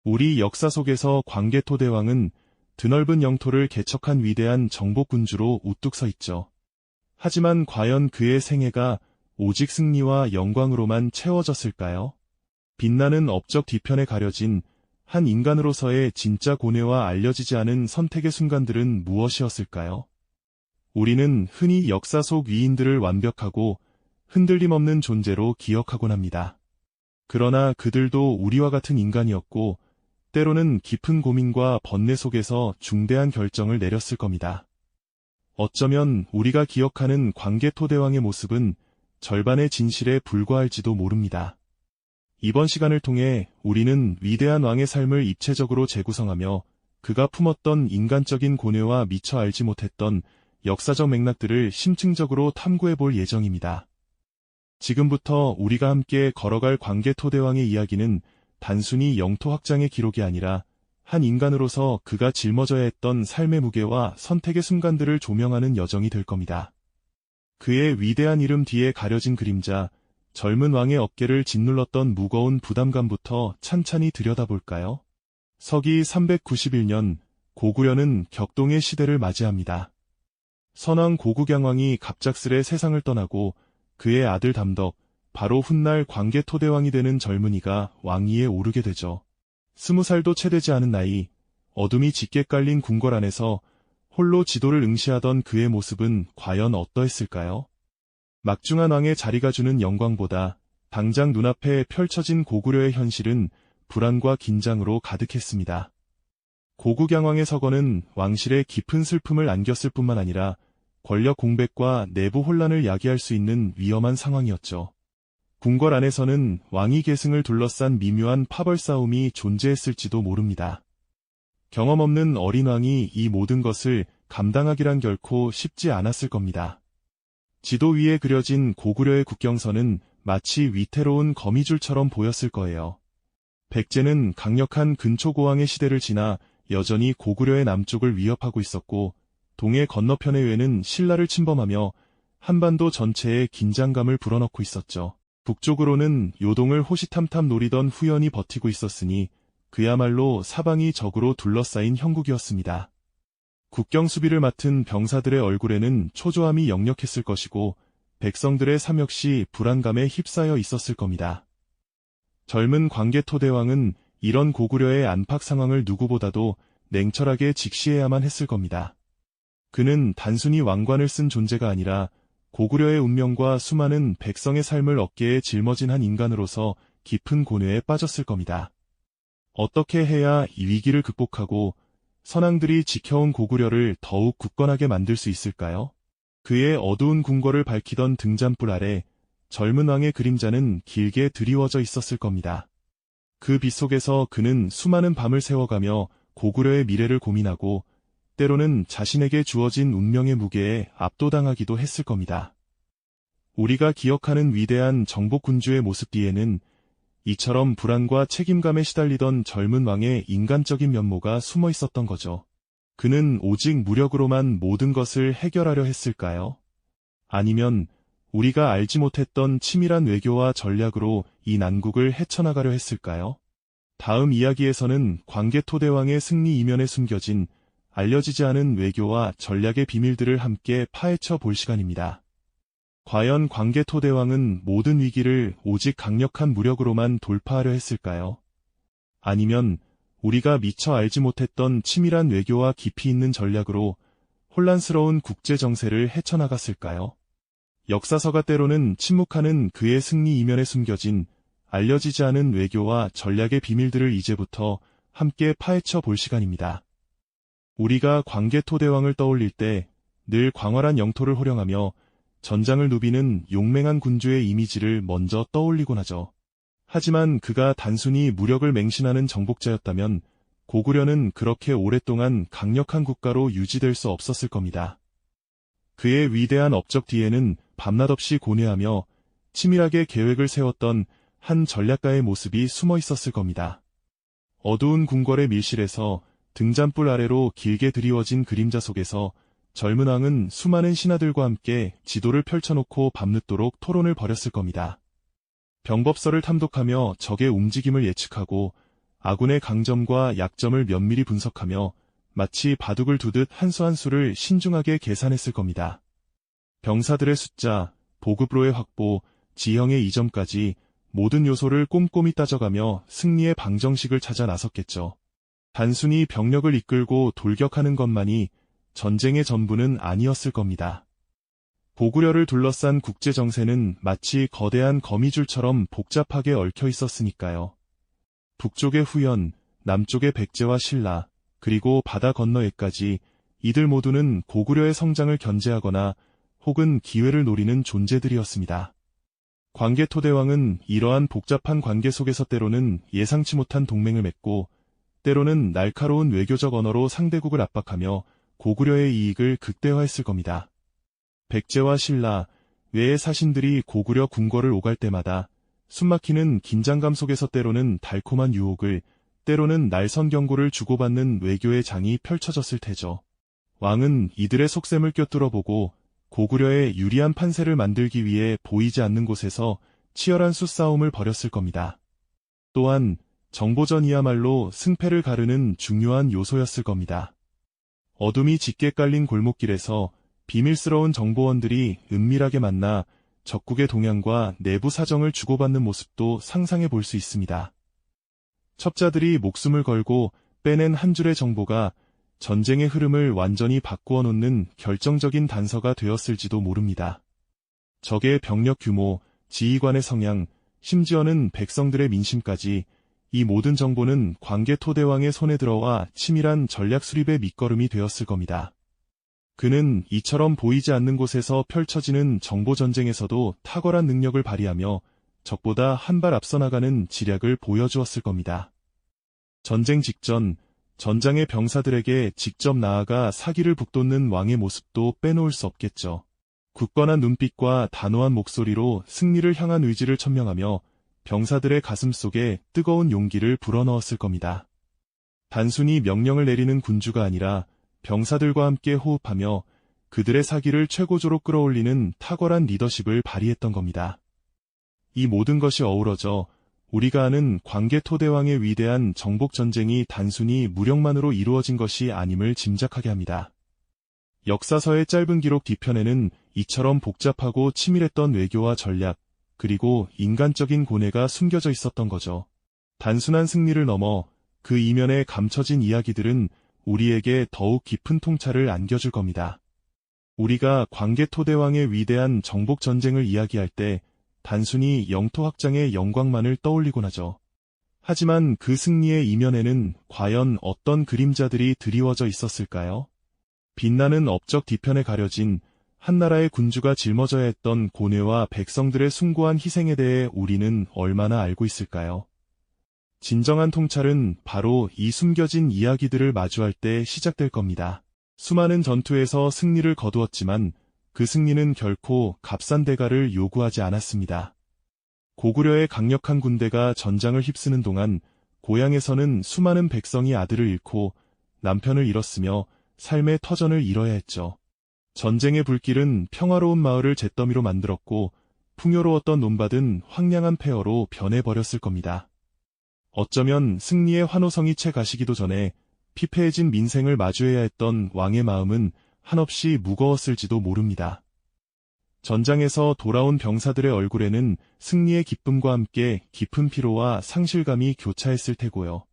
우리 역사 속에서 광개토대왕은 드넓은 영토를 개척한 위대한 정복군주로 우뚝 서 있죠. 하지만 과연 그의 생애가 오직 승리와 영광으로만 채워졌을까요? 빛나는 업적 뒤편에 가려진 한 인간으로서의 진짜 고뇌와 알려지지 않은 선택의 순간들은 무엇이었을까요? 우리는 흔히 역사 속 위인들을 완벽하고 흔들림 없는 존재로 기억하곤 합니다. 그러나 그들도 우리와 같은 인간이었고, 때로는 깊은 고민과 번뇌 속에서 중대한 결정을 내렸을 겁니다. 어쩌면 우리가 기억하는 광개토대왕의 모습은 절반의 진실에 불과할지도 모릅니다. 이번 시간을 통해 우리는 위대한 왕의 삶을 입체적으로 재구성하며 그가 품었던 인간적인 고뇌와 미처 알지 못했던 역사적 맥락들을 심층적으로 탐구해 볼 예정입니다. 지금부터 우리가 함께 걸어갈 광개토대왕의 이야기는 단순히 영토 확장의 기록이 아니라 한 인간으로서 그가 짊어져야 했던 삶의 무게와 선택의 순간들을 조명하는 여정이 될 겁니다. 그의 위대한 이름 뒤에 가려진 그림자, 젊은 왕의 어깨를 짓눌렀던 무거운 부담감부터 찬찬히 들여다볼까요? 서기 391년, 고구려는 격동의 시대를 맞이합니다. 선왕 고구경왕이 갑작스레 세상을 떠나고 그의 아들 담덕, 바로 훗날 광개토대왕이 되는 젊은이가 왕위에 오르게 되죠. 20살도 채 되지 않은 나이, 어둠이 짙게 깔린 궁궐 안에서 홀로 지도를 응시하던 그의 모습은 과연 어떠했을까요? 막중한 왕의 자리가 주는 영광보다 당장 눈앞에 펼쳐진 고구려의 현실은 불안과 긴장으로 가득했습니다. 고구경왕의 서거는 왕실에 깊은 슬픔을 안겼을 뿐만 아니라 권력 공백과 내부 혼란을 야기할 수 있는 위험한 상황이었죠. 궁궐 안에서는 왕위 계승을 둘러싼 미묘한 파벌 싸움이 존재했을지도 모릅니다. 경험 없는 어린 왕이 이 모든 것을 감당하기란 결코 쉽지 않았을 겁니다. 지도 위에 그려진 고구려의 국경선은 마치 위태로운 거미줄처럼 보였을 거예요. 백제는 강력한 근초고왕의 시대를 지나 여전히 고구려의 남쪽을 위협하고 있었고, 동해 건너편의 외는 신라를 침범하며 한반도 전체에 긴장감을 불어넣고 있었죠. 북쪽으로는 요동을 호시탐탐 노리던 후연이 버티고 있었으니 그야말로 사방이 적으로 둘러싸인 형국이었습니다. 국경 수비를 맡은 병사들의 얼굴에는 초조함이 역력했을 것이고 백성들의 삶 역시 불안감에 휩싸여 있었을 겁니다. 젊은 광개토대왕은 이런 고구려의 안팎 상황을 누구보다도 냉철하게 직시해야만 했을 겁니다. 그는 단순히 왕관을 쓴 존재가 아니라 고구려의 운명과 수많은 백성의 삶을 어깨에 짊어진 한 인간으로서 깊은 고뇌에 빠졌을 겁니다. 어떻게 해야 이 위기를 극복하고 선왕들이 지켜온 고구려를 더욱 굳건하게 만들 수 있을까요? 그의 어두운 궁궐을 밝히던 등잔불 아래 젊은 왕의 그림자는 길게 드리워져 있었을 겁니다. 그 빛 속에서 그는 수많은 밤을 새워가며 고구려의 미래를 고민하고 때로는 자신에게 주어진 운명의 무게에 압도당하기도 했을 겁니다. 우리가 기억하는 위대한 정복군주의 모습 뒤에는 이처럼 불안과 책임감에 시달리던 젊은 왕의 인간적인 면모가 숨어 있었던 거죠. 그는 오직 무력으로만 모든 것을 해결하려 했을까요? 아니면 우리가 알지 못했던 치밀한 외교와 전략으로 이 난국을 헤쳐나가려 했을까요? 다음 이야기에서는 광개토대왕의 승리 이면에 숨겨진 알려지지 않은 외교와 전략의 비밀들을 함께 파헤쳐 볼 시간입니다. 과연 광개토대왕은 모든 위기를 오직 강력한 무력으로만 돌파하려 했을까요? 아니면 우리가 미처 알지 못했던 치밀한 외교와 깊이 있는 전략으로 혼란스러운 국제 정세를 헤쳐나갔을까요? 역사서가 때로는 침묵하는 그의 승리 이면에 숨겨진 알려지지 않은 외교와 전략의 비밀들을 이제부터 함께 파헤쳐 볼 시간입니다. 우리가 광개토대왕을 떠올릴 때 늘 광활한 영토를 호령하며 전장을 누비는 용맹한 군주의 이미지를 먼저 떠올리곤 하죠. 하지만 그가 단순히 무력을 맹신하는 정복자였다면 고구려는 그렇게 오랫동안 강력한 국가로 유지될 수 없었을 겁니다. 그의 위대한 업적 뒤에는 밤낮 없이 고뇌하며 치밀하게 계획을 세웠던 한 전략가의 모습이 숨어 있었을 겁니다. 어두운 궁궐의 밀실에서 등잔불 아래로 길게 드리워진 그림자 속에서 젊은 왕은 수많은 신하들과 함께 지도를 펼쳐놓고 밤늦도록 토론을 벌였을 겁니다. 병법서를 탐독하며 적의 움직임을 예측하고 아군의 강점과 약점을 면밀히 분석하며 마치 바둑을 두듯 한 수 한 수를 신중하게 계산했을 겁니다. 병사들의 숫자, 보급로의 확보, 지형의 이점까지 모든 요소를 꼼꼼히 따져가며 승리의 방정식을 찾아 나섰겠죠. 단순히 병력을 이끌고 돌격하는 것만이 전쟁의 전부는 아니었을 겁니다. 고구려를 둘러싼 국제정세는 마치 거대한 거미줄처럼 복잡하게 얽혀 있었으니까요. 북쪽의 후연, 남쪽의 백제와 신라, 그리고 바다 건너에까지 이들 모두는 고구려의 성장을 견제하거나 혹은 기회를 노리는 존재들이었습니다. 광개토대왕은 이러한 복잡한 관계 속에서 때로는 예상치 못한 동맹을 맺고 때로는 날카로운 외교적 언어로 상대국을 압박하며 고구려의 이익을 극대화했을 겁니다. 백제와 신라, 외의 사신들이 고구려 궁궐을 오갈 때마다 숨막히는 긴장감 속에서 때로는 달콤한 유혹을, 때로는 날선 경고를 주고받는 외교의 장이 펼쳐졌을 테죠. 왕은 이들의 속셈을 꿰뚫어보고 고구려의 유리한 판세를 만들기 위해 보이지 않는 곳에서 치열한 수싸움을 벌였을 겁니다. 또한 정보전이야말로 승패를 가르는 중요한 요소였을 겁니다. 어둠이 짙게 깔린 골목길에서 비밀스러운 정보원들이 은밀하게 만나 적국의 동향과 내부 사정을 주고받는 모습도 상상해 볼 수 있습니다. 첩자들이 목숨을 걸고 빼낸 한 줄의 정보가 전쟁의 흐름을 완전히 바꾸어 놓는 결정적인 단서가 되었을지도 모릅니다. 적의 병력 규모, 지휘관의 성향, 심지어는 백성들의 민심까지 이 모든 정보는 광개토대왕의 손에 들어와 치밀한 전략 수립의 밑거름이 되었을 겁니다. 그는 이처럼 보이지 않는 곳에서 펼쳐지는 정보전쟁에서도 탁월한 능력을 발휘하며 적보다 한 발 앞서 나가는 지략을 보여주었을 겁니다. 전쟁 직전, 전장의 병사들에게 직접 나아가 사기를 북돋는 왕의 모습도 빼놓을 수 없겠죠. 굳건한 눈빛과 단호한 목소리로 승리를 향한 의지를 천명하며 병사들의 가슴 속에 뜨거운 용기를 불어넣었을 겁니다. 단순히 명령을 내리는 군주가 아니라 병사들과 함께 호흡하며 그들의 사기를 최고조로 끌어올리는 탁월한 리더십을 발휘했던 겁니다. 이 모든 것이 어우러져 우리가 아는 광개토대왕의 위대한 정복전쟁이 단순히 무력만으로 이루어진 것이 아님을 짐작하게 합니다. 역사서의 짧은 기록 뒤편에는 이처럼 복잡하고 치밀했던 외교와 전략, 그리고 인간적인 고뇌가 숨겨져 있었던 거죠. 단순한 승리를 넘어 그 이면에 감춰진 이야기들은 우리에게 더욱 깊은 통찰을 안겨줄 겁니다. 우리가 광개토대왕의 위대한 정복전쟁을 이야기할 때 단순히 영토 확장의 영광만을 떠올리곤 하죠. 하지만 그 승리의 이면에는 과연 어떤 그림자들이 드리워져 있었을까요? 빛나는 업적 뒤편에 가려진 한나라의 군주가 짊어져야 했던 고뇌와 백성들의 숭고한 희생에 대해 우리는 얼마나 알고 있을까요? 진정한 통찰은 바로 이 숨겨진 이야기들을 마주할 때 시작될 겁니다. 수많은 전투에서 승리를 거두었지만 그 승리는 결코 값싼 대가를 요구하지 않았습니다. 고구려의 강력한 군대가 전장을 휩쓰는 동안 고향에서는 수많은 백성이 아들을 잃고 남편을 잃었으며 삶의 터전을 잃어야 했죠. 전쟁의 불길은 평화로운 마을을 잿더미로 만들었고 풍요로웠던 논밭은 황량한 폐허로 변해버렸을 겁니다. 어쩌면 승리의 환호성이 채 가시기도 전에 피폐해진 민생을 마주해야 했던 왕의 마음은 한없이 무거웠을지도 모릅니다. 전장에서 돌아온 병사들의 얼굴에는 승리의 기쁨과 함께 깊은 피로와 상실감이 교차했을 테고요.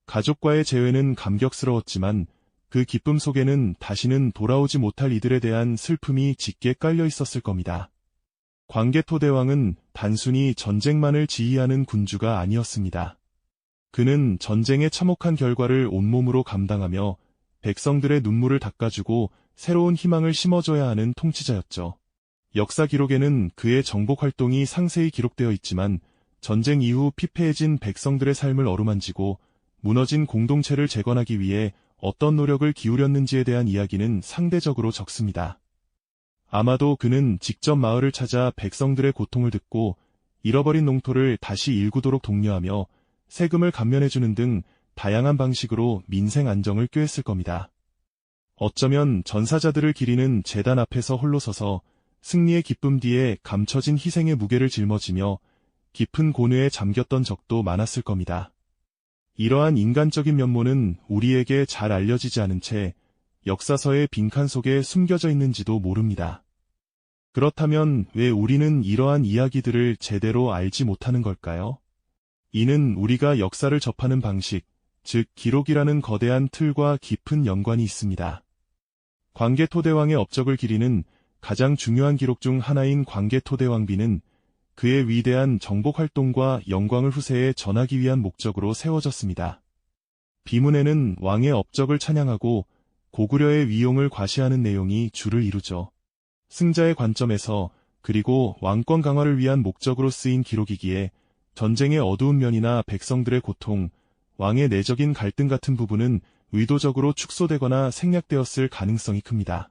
가족과의 재회는 감격스러웠지만 그 기쁨 속에는 다시는 돌아오지 못할 이들에 대한 슬픔이 짙게 깔려 있었을 겁니다. 광개토대왕은 단순히 전쟁만을 지휘하는 군주가 아니었습니다. 그는 전쟁의 참혹한 결과를 온몸으로 감당하며 백성들의 눈물을 닦아주고 새로운 희망을 심어줘야 하는 통치자였죠. 역사 기록에는 그의 정복 활동이 상세히 기록되어 있지만 전쟁 이후 피폐해진 백성들의 삶을 어루만지고 무너진 공동체를 재건하기 위해 어떤 노력을 기울였는지에 대한 이야기는 상대적으로 적습니다. 아마도 그는 직접 마을을 찾아 백성들의 고통을 듣고 잃어버린 농토를 다시 일구도록 독려하며 세금을 감면해주는 등 다양한 방식으로 민생 안정을 꾀했을 겁니다. 어쩌면 전사자들을 기리는 제단 앞에서 홀로 서서 승리의 기쁨 뒤에 감춰진 희생의 무게를 짊어지며 깊은 고뇌에 잠겼던 적도 많았을 겁니다. 이러한 인간적인 면모는 우리에게 잘 알려지지 않은 채 역사서의 빈칸 속에 숨겨져 있는지도 모릅니다. 그렇다면 왜 우리는 이러한 이야기들을 제대로 알지 못하는 걸까요? 이는 우리가 역사를 접하는 방식, 즉 기록이라는 거대한 틀과 깊은 연관이 있습니다. 광개토대왕의 업적을 기리는 가장 중요한 기록 중 하나인 광개토대왕비는 그의 위대한 정복 활동과 영광을 후세에 전하기 위한 목적으로 세워졌습니다. 비문에는 왕의 업적을 찬양하고 고구려의 위용을 과시하는 내용이 주를 이루죠. 승자의 관점에서 그리고 왕권 강화를 위한 목적으로 쓰인 기록이기에 전쟁의 어두운 면이나 백성들의 고통, 왕의 내적인 갈등 같은 부분은 의도적으로 축소되거나 생략되었을 가능성이 큽니다.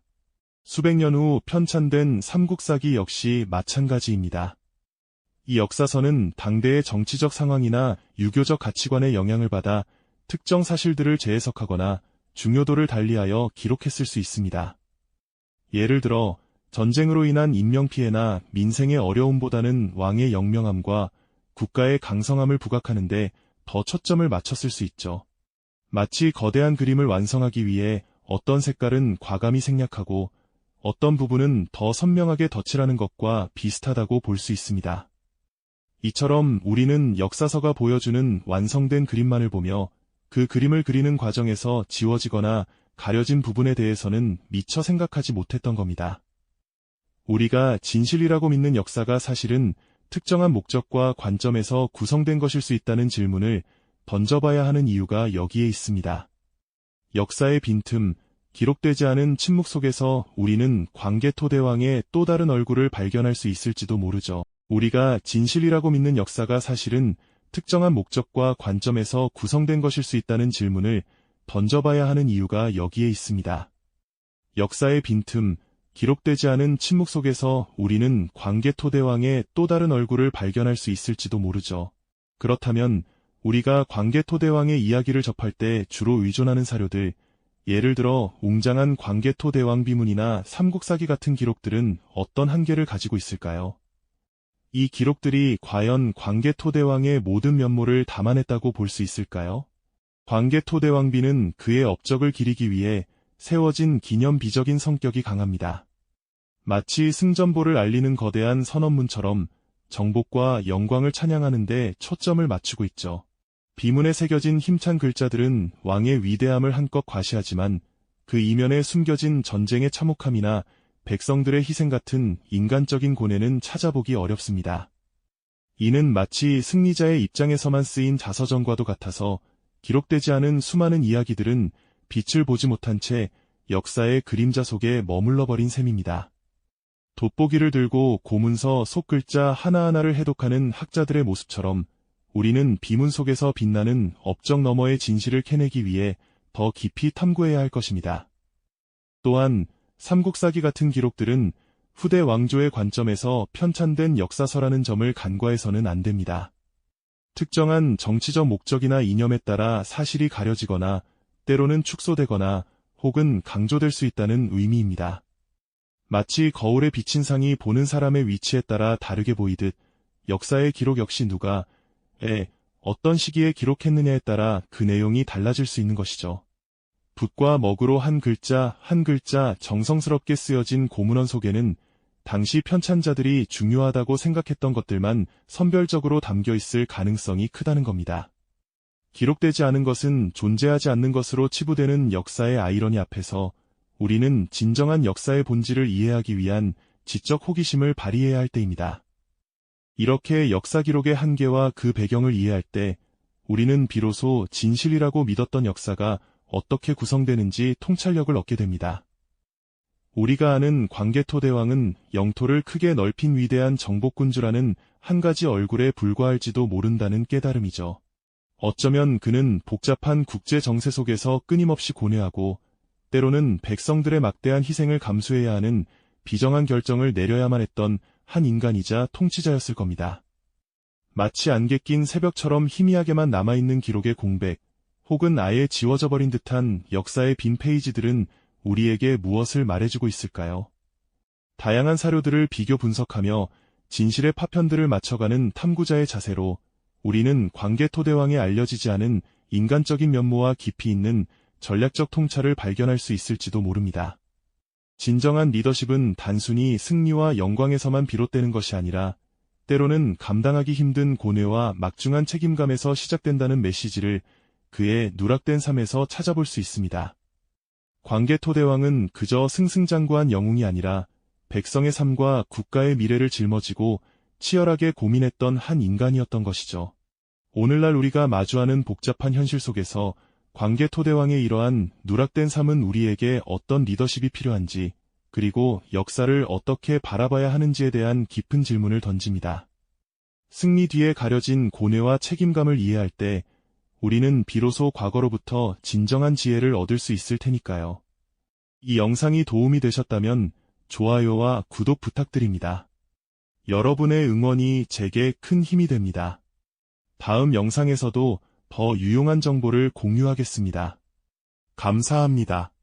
수백 년 후 편찬된 삼국사기 역시 마찬가지입니다. 이 역사서는 당대의 정치적 상황이나 유교적 가치관의 영향을 받아 특정 사실들을 재해석하거나 중요도를 달리하여 기록했을 수 있습니다. 예를 들어 전쟁으로 인한 인명피해나 민생의 어려움보다는 왕의 영명함과 국가의 강성함을 부각하는데 더 초점을 맞췄을 수 있죠. 마치 거대한 그림을 완성하기 위해 어떤 색깔은 과감히 생략하고 어떤 부분은 더 선명하게 덧칠하는 것과 비슷하다고 볼 수 있습니다. 이처럼 우리는 역사서가 보여주는 완성된 그림만을 보며 그 그림을 그리는 과정에서 지워지거나 가려진 부분에 대해서는 미처 생각하지 못했던 겁니다. 우리가 진실이라고 믿는 역사가 사실은 특정한 목적과 관점에서 구성된 것일 수 있다는 질문을 던져봐야 하는 이유가 여기에 있습니다. 역사의 빈틈, 기록되지 않은 침묵 속에서 우리는 광개토대왕의 또 다른 얼굴을 발견할 수 있을지도 모르죠. 우리가 진실이라고 믿는 역사가 사실은 특정한 목적과 관점에서 구성된 것일 수 있다는 질문을 던져봐야 하는 이유가 여기에 있습니다. 역사의 빈틈, 기록되지 않은 침묵 속에서 우리는 광개토대왕의 또 다른 얼굴을 발견할 수 있을지도 모르죠. 그렇다면 우리가 광개토대왕의 이야기를 접할 때 주로 의존하는 사료들, 예를 들어 웅장한 광개토대왕 비문이나 삼국사기 같은 기록들은 어떤 한계를 가지고 있을까요? 이 기록들이 과연 광개토대왕의 모든 면모를 담아냈다고 볼 수 있을까요? 광개토대왕비는 그의 업적을 기리기 위해 세워진 기념비적인 성격이 강합니다. 마치 승전보를 알리는 거대한 선언문처럼 정복과 영광을 찬양하는 데 초점을 맞추고 있죠. 비문에 새겨진 힘찬 글자들은 왕의 위대함을 한껏 과시하지만 그 이면에 숨겨진 전쟁의 참혹함이나 백성들의 희생 같은 인간적인 고뇌는 찾아보기 어렵습니다. 이는 마치 승리자의 입장에서만 쓰인 자서전과도 같아서 기록되지 않은 수많은 이야기들은 빛을 보지 못한 채 역사의 그림자 속에 머물러버린 셈입니다. 돋보기를 들고 고문서 속글자 하나하나를 해독하는 학자들의 모습처럼 우리는 비문 속에서 빛나는 업적 너머의 진실을 캐내기 위해 더 깊이 탐구해야 할 것입니다. 또한 삼국사기 같은 기록들은 후대 왕조의 관점에서 편찬된 역사서라는 점을 간과해서는 안 됩니다. 특정한 정치적 목적이나 이념에 따라 사실이 가려지거나 때로는 축소되거나 혹은 강조될 수 있다는 의미입니다. 마치 거울에 비친 상이 보는 사람의 위치에 따라 다르게 보이듯 역사의 기록 역시 누가, 어떤 시기에 기록했느냐에 따라 그 내용이 달라질 수 있는 것이죠. 붓과 먹으로 한 글자 한 글자 정성스럽게 쓰여진 고문원 속에는 당시 편찬자들이 중요하다고 생각했던 것들만 선별적으로 담겨 있을 가능성이 크다는 겁니다. 기록되지 않은 것은 존재하지 않는 것으로 치부되는 역사의 아이러니 앞에서 우리는 진정한 역사의 본질을 이해하기 위한 지적 호기심을 발휘해야 할 때입니다. 이렇게 역사 기록의 한계와 그 배경을 이해할 때 우리는 비로소 진실이라고 믿었던 역사가 어떻게 구성되는지 통찰력을 얻게 됩니다. 우리가 아는 광개토대왕은 영토를 크게 넓힌 위대한 정복군주라는 한 가지 얼굴에 불과할지도 모른다는 깨달음이죠. 어쩌면 그는 복잡한 국제 정세 속에서 끊임없이 고뇌하고 때로는 백성들의 막대한 희생을 감수해야 하는 비정한 결정을 내려야만 했던 한 인간이자 통치자였을 겁니다. 마치 안개 낀 새벽처럼 희미하게만 남아있는 기록의 공백, 혹은 아예 지워져 버린 듯한 역사의 빈 페이지들은 우리에게 무엇을 말해주고 있을까요? 다양한 사료들을 비교 분석하며 진실의 파편들을 맞춰가는 탐구자의 자세로 우리는 광개토대왕에 알려지지 않은 인간적인 면모와 깊이 있는 전략적 통찰을 발견할 수 있을지도 모릅니다. 진정한 리더십은 단순히 승리와 영광에서만 비롯되는 것이 아니라 때로는 감당하기 힘든 고뇌와 막중한 책임감에서 시작된다는 메시지를 그의 누락된 삶에서 찾아볼 수 있습니다. 광개토대왕은 그저 승승장구한 영웅이 아니라 백성의 삶과 국가의 미래를 짊어지고 치열하게 고민했던 한 인간이었던 것이죠. 오늘날 우리가 마주하는 복잡한 현실 속에서 광개토대왕의 이러한 누락된 삶은 우리에게 어떤 리더십이 필요한지, 그리고 역사를 어떻게 바라봐야 하는지에 대한 깊은 질문을 던집니다. 승리 뒤에 가려진 고뇌와 책임감을 이해할 때 우리는 비로소 과거로부터 진정한 지혜를 얻을 수 있을 테니까요. 이 영상이 도움이 되셨다면 좋아요와 구독 부탁드립니다. 여러분의 응원이 제게 큰 힘이 됩니다. 다음 영상에서도 더 유용한 정보를 공유하겠습니다. 감사합니다.